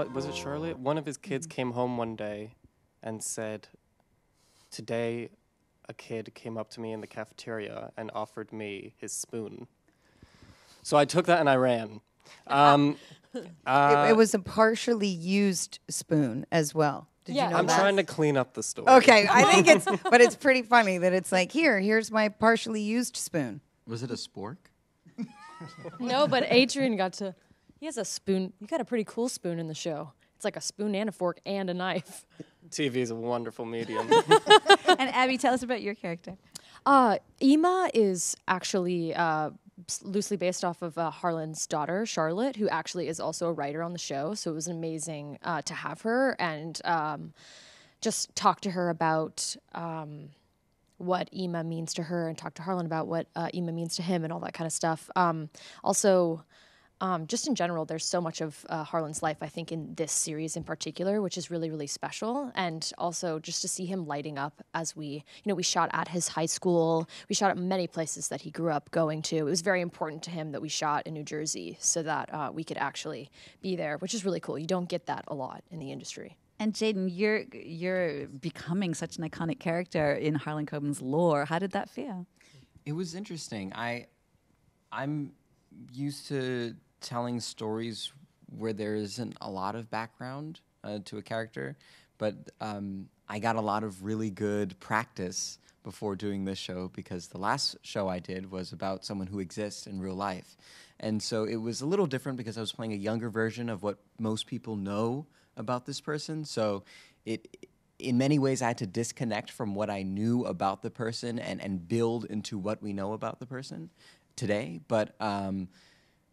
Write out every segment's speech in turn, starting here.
was it Charlotte? One of his kids came home one day and said, "Today, a kid came up to me in the cafeteria and offered me his spoon." So I took that and I ran. It was a partially used spoon as well. Did you know I'm that? trying to clean up the story. Okay, I think but it's pretty funny that it's like, here's my partially used spoon. Was it a spork? No, but Adrian he has a spoon. You got a pretty cool spoon in the show. It's like a spoon and a fork and a knife. TV is a wonderful medium. And Abby, tell us about your character. Ema is actually loosely based off of Harlan's daughter, Charlotte, who actually is also a writer on the show. So it was amazing to have her and just talk to her about what Ema means to her and talk to Harlan about what Ema means to him and all that kind of stuff. Also, just in general, there's so much of Harlan's life, I think, in this series in particular, which is really, really special. And also just to see him lighting up as we shot at his high school. We shot at many places that he grew up going to. It was very important to him that we shot in New Jersey so that we could actually be there, which is really cool. You don't get that a lot in the industry. And Jaden, you're becoming such an iconic character in Harlan Coben's lore. How did that feel? It was interesting. I'm used to telling stories where there isn't a lot of background to a character, but I got a lot of really good practice before doing this show because the last show I did was about someone who exists in real life. And so it was a little different because I was playing a younger version of what most people know about this person. So in many ways, I had to disconnect from what I knew about the person and build into what we know about the person today. But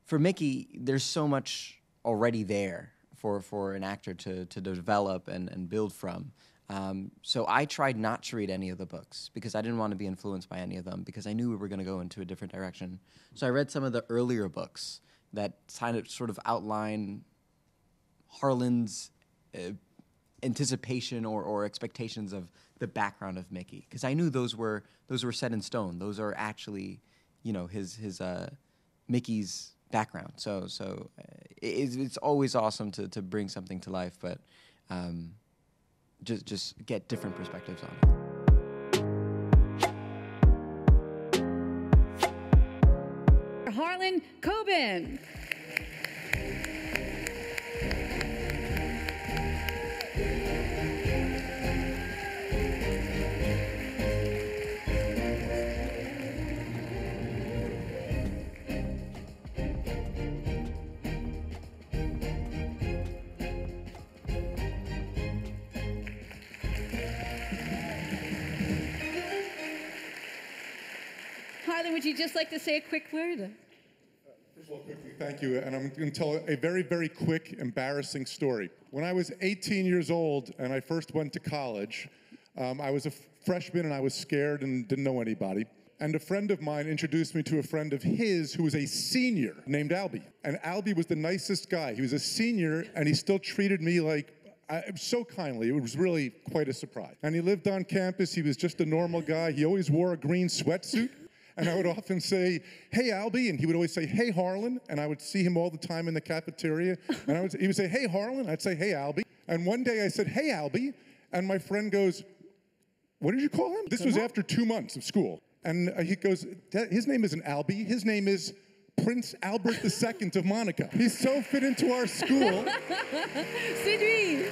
for Mickey, there's so much already there for an actor to develop and build from. So I tried not to read any of the books because I didn't want to be influenced by any of them because I knew we were going to go into a different direction. So I read some of the earlier books that kind of sort of outline Harlan's anticipation or expectations of the background of Mickey because I knew those were set in stone. Those are actually, his Mickey's background. So it's always awesome to bring something to life, but just get different perspectives on it. Harlan Coben. Harlan, would you just like to say a quick word? First of all, quickly, thank you. And I'm going to tell a very, very quick, embarrassing story. When I was 18 years old and I first went to college, I was a freshman and I was scared and didn't know anybody. And a friend of mine introduced me to a friend of his who was a senior named Albie. And Albie was the nicest guy. He was a senior and he still treated me like so kindly. It was really quite a surprise. And he lived on campus. He was just a normal guy. He always wore a green sweatsuit. And I would often say, "Hey, Albie," and he would always say, "Hey, Harlan." And I would see him all the time in the cafeteria. And he would say, "Hey, Harlan." I'd say, "Hey, Albie." And one day I said, "Hey, Albie." And my friend goes, "What did you call him?" This was after 2 months of school. And he goes, "His name isn't Albie. His name is Prince Albert II of Monaco. He's so fit into our school." Séduit.